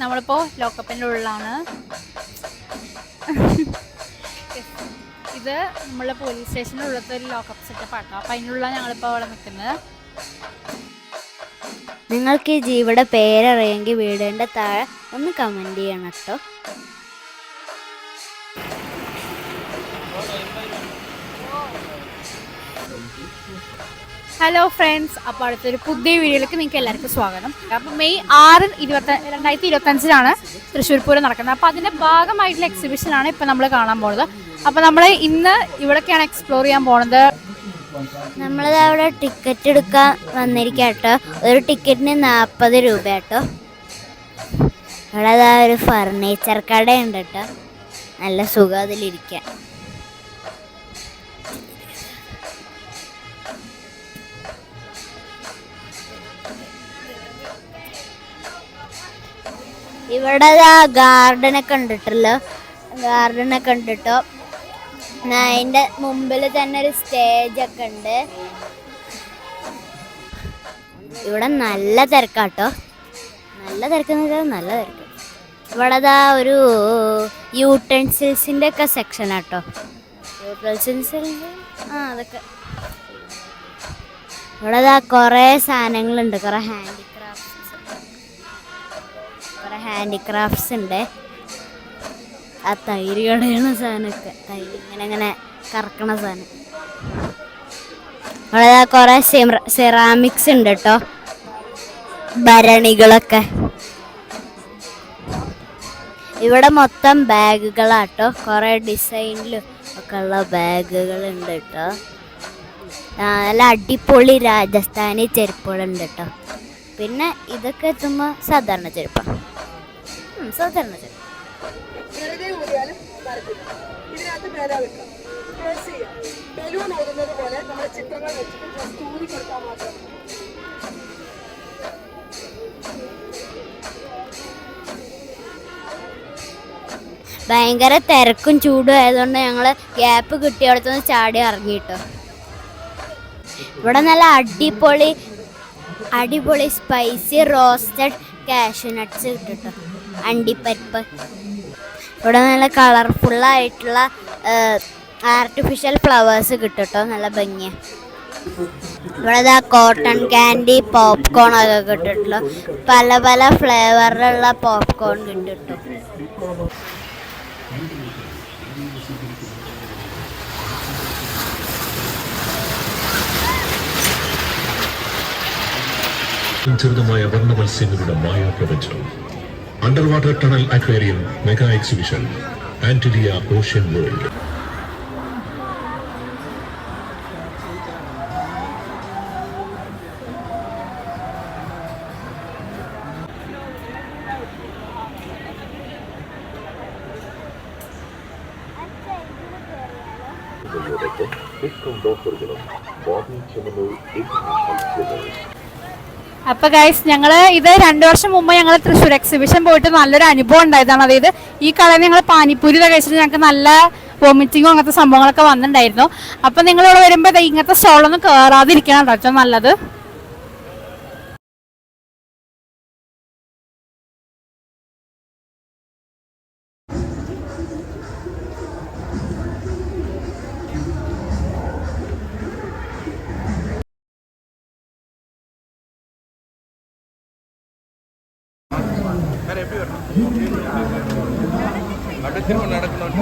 നമ്മളിപ്പോൾ ലോക്കപ്പിൻ്റെ ഉള്ളിലാണ്. ഇത് നമ്മളെ പോലീസ് സ്റ്റേഷൻ്റെ ഉള്ളത്തെ ഒരു ലോക്കപ്പ് സെറ്റപ്പ് ആട്ടോ. അപ്പം അതിനുള്ള ഞങ്ങളിപ്പോൾ അവിടെ നിൽക്കുന്നത്. നിങ്ങൾക്ക് ഈ ജീവിയുടെ പേരറിയെങ്കിൽ വീടിൻ്റെ താഴെ ഒന്ന് കമൻറ്റ് ചെയ്യണം കേട്ടോ. ഹലോ ഫ്രണ്ട്സ്, അപ്പോൾ അടുത്തൊരു പുതിയ വീഡിയോയിലേക്ക് നിങ്ങൾക്ക് എല്ലാവർക്കും സ്വാഗതം. അപ്പോൾ മെയ് 6, 2025 തൃശ്ശൂർ പൂരം നടക്കുന്നത്. അപ്പോൾ അതിൻ്റെ ഭാഗമായിട്ടുള്ള എക്സിബിഷനാണ് ഇപ്പോൾ നമ്മൾ കാണാൻ പോകുന്നത്. അപ്പോൾ നമ്മൾ ഇന്ന് ഇവിടേക്കാണ് എക്സ്പ്ലോർ ചെയ്യാൻ പോകുന്നത്. നമ്മളത് അവിടെ ടിക്കറ്റ് എടുക്കാൻ വന്നിരിക്കുക കേട്ടോ. ഒരു ടിക്കറ്റിന് 40 രൂപ കേട്ടോ. ഇവിടെ അതാ ഒരു ഫർണിച്ചർ കടയുണ്ട് കേട്ടോ. നല്ല സുഖം അതിലിരിക്കാൻ. ഇവിടെ ഗാർഡനൊക്കെ ഉണ്ടിട്ടല്ലോ. ഗാർഡനൊക്കെ ഉണ്ട് കേട്ടോ. അതിൻ്റെ മുമ്പിൽ തന്നെ ഒരു സ്റ്റേജൊക്കെ ഉണ്ട്. ഇവിടെ നല്ല തിരക്കാട്ടോ. നല്ല തിരക്കെന്ന് വെച്ചാൽ നല്ല തിരക്ക്. ഇവിടെ ഒരു യൂട്ടൻസിൽസിൻ്റെ ഒക്കെ സെക്ഷനാട്ടോ. യൂട്ടൻസിൽസിൻ്റെ അതൊക്കെ ഇവിടെ കുറേ സാധനങ്ങളുണ്ട്. കുറേ ഹാൻഡിക്രാഫ്റ്റ്സ് ഉണ്ട്. ആ തൈര് കടയണ സാധനമൊക്കെ, തൈര് ഇങ്ങനെ കറക്കണ സാധനം. അവിടെ കുറേ സെറാമിക്സ് ഉണ്ട് കേട്ടോ. ഭരണികളൊക്കെ. ഇവിടെ മൊത്തം ബാഗുകളാട്ടോ. കുറേ ഡിസൈനിലും ഒക്കെ ഉള്ള ബാഗുകളുണ്ട് കേട്ടോ. നല്ല അടിപൊളി രാജസ്ഥാനി ചെരുപ്പുകളുണ്ട് കേട്ടോ. പിന്നെ ഇതൊക്കെ എത്തുമ്പോൾ സാധാരണ ചെരുപ്പാണ്. സാധാരണ ചെരുപ്പ്. ഭയങ്കര തിരക്കും ചൂടും ആയതുകൊണ്ട് ഞങ്ങൾ ഗ്യാപ്പ് കിട്ടിയടത്തുനിന്ന് ചാടി ഇറങ്ങിട്ടോ. ഇവിടെ നല്ല അടിപൊളി സ്പൈസി റോസ്റ്റഡ് കാഷ്യൂ നട്ട്സ് കിട്ടും. അണ്ടിപ്പരിപ്പ്. ഇവിടെ നല്ല കളർഫുള്ളായിട്ടുള്ള ആർട്ടിഫിഷ്യൽ ഫ്ലവേഴ്സ് കിട്ടും. നല്ല ഭംഗിയാണ്. ഇവിടെ കോട്ടൺ ക്യാൻഡി, പോപ്കോൺ ഒക്കെ കിട്ടുമല്ലോ. പല പല ഫ്ലേവറിലുള്ള പോപ്കോൺ കിട്ടും. ചെറുതുമായ വർണ്ണ മത്സ്യങ്ങളുടെ മായാപ്രപഞ്ചം. Underwater tunnel aquarium mega exhibition Antilia ocean world. അപ്പൊ ഗൈസ്, ഞങ്ങള് ഇത് 2 വർഷം മുമ്പ് ഞങ്ങൾ തൃശ്ശൂർ എക്സിബിഷൻ പോയിട്ട് നല്ലൊരു അനുഭവം ഉണ്ടായതാണ്. അതായത് ഈ കടയിൽ ഞങ്ങൾ പാനിപ്പൂരി കഴിച്ചിട്ട് ഞങ്ങൾക്ക് നല്ല വോമിറ്റിങ്ങും അങ്ങനത്തെ സംഭവങ്ങളൊക്കെ വന്നിട്ടുണ്ടായിരുന്നു. അപ്പൊ നിങ്ങൾ ഇവിടെ വരുമ്പോൾ ഇങ്ങനത്തെ സ്റ്റോളൊന്നും കയറാതിരിക്കണം കേട്ടോ, നല്ലത്. നടക്കണം.